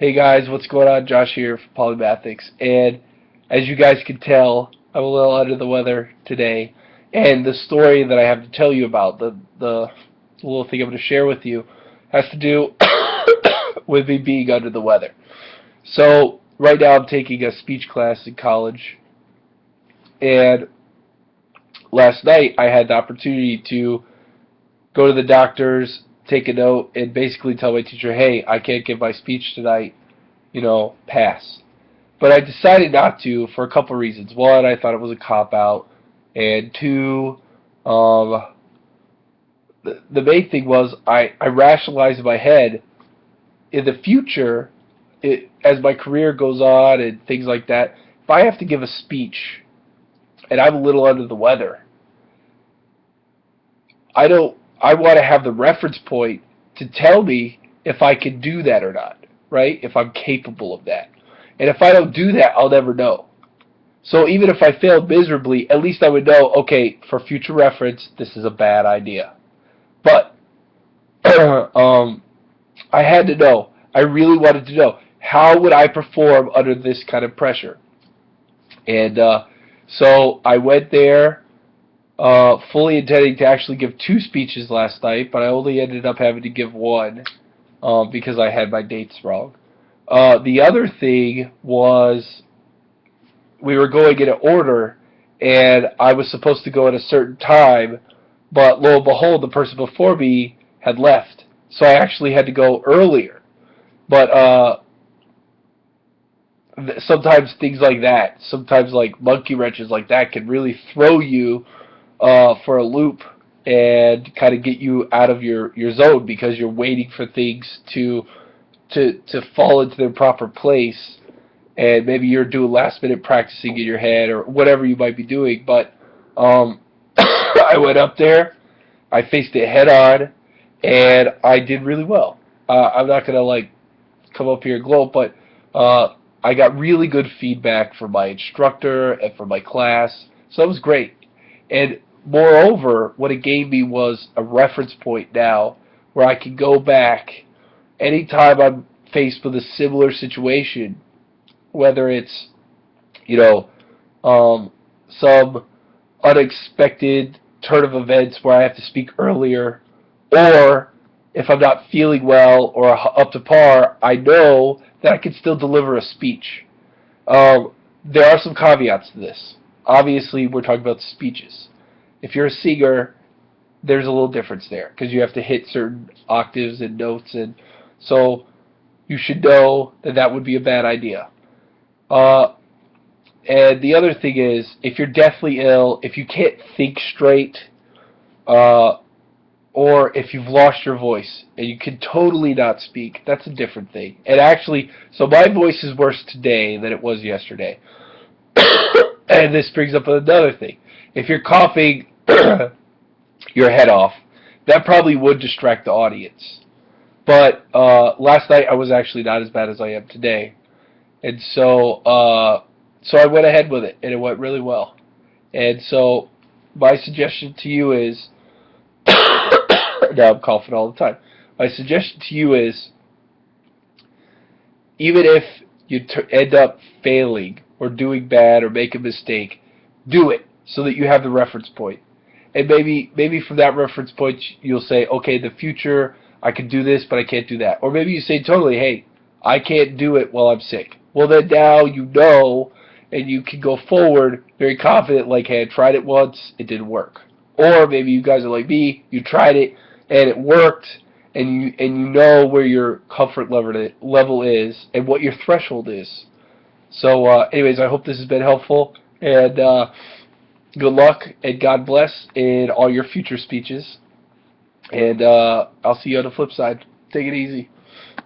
Hey guys, what's going on? Josh here from Polymathics, and as you guys can tell, I'm a little under the weather today, and the story that I have to tell you about, the little thing I'm going to share with you, has to do with me being under the weather. So, right now I'm taking a speech class in college, and last night I had the opportunity to go to the doctor's, take a note, and basically tell my teacher, hey, I can't give my speech tonight, pass. But I decided not to for a couple reasons. One, I thought it was a cop-out, and two, the main thing was I rationalized in my head, in the future, as my career goes on and things like that, if I have to give a speech and I'm a little under the weather, I want to have the reference point to tell me if I can do that or not, right? If I'm capable of that. And if I don't do that, I'll never know. So even if I failed miserably, at least I would know, okay, for future reference, this is a bad idea. But I had to know. I really wanted to know, how would I perform under this kind of pressure? And so I went there fully intending to actually give 2 speeches last night, but I only ended up having to give 1 because I had my dates wrong. The other thing was we were going in an order, and I was supposed to go at a certain time, but lo and behold, the person before me had left. So I actually had to go earlier. But sometimes things like that, sometimes like monkey wrenches like that can really throw you for a loop and kind of get you out of your zone because you're waiting for things to fall into their proper place, and maybe you're doing last minute practicing in your head or whatever you might be doing. But I went up there, I faced it head on, and I did really well. I'm not gonna like come up here and gloat, but I got really good feedback from my instructor and from my class, so that was great. And moreover, what it gave me was a reference point now where I can go back anytime I'm faced with a similar situation, whether it's, some unexpected turn of events where I have to speak earlier, or if I'm not feeling well or up to par, I know that I can still deliver a speech. There are some caveats to this. Obviously, we're talking about speeches. If you're a singer, there's a little difference there because you have to hit certain octaves and notes, and so you should know that that would be a bad idea. And the other thing is, if you're deathly ill, if you can't think straight, or if you've lost your voice and you can totally not speak, that's a different thing. And actually, so my voice is worse today than it was yesterday. And this brings up another thing. If you're coughing your head off, that probably would distract the audience. But last night I was actually not as bad as I am today. And so I went ahead with it, and it went really well. And so my suggestion to you is, now I'm coughing all the time. My suggestion to you is, even if you end up failing or doing bad or make a mistake, do it so that you have the reference point. And maybe from that reference point you'll say, okay, in the future I can do this, but I can't do that. Or maybe you say totally, hey, I can't do it while I'm sick. Well, then now you know, and you can go forward very confident, like, hey, I tried it once, it didn't work. Or maybe you guys are like me, you tried it, and it worked, and you know where your comfort level is and what your threshold is. So, anyways, I hope this has been helpful, and good luck, and God bless in all your future speeches. And I'll see you on the flip side. Take it easy.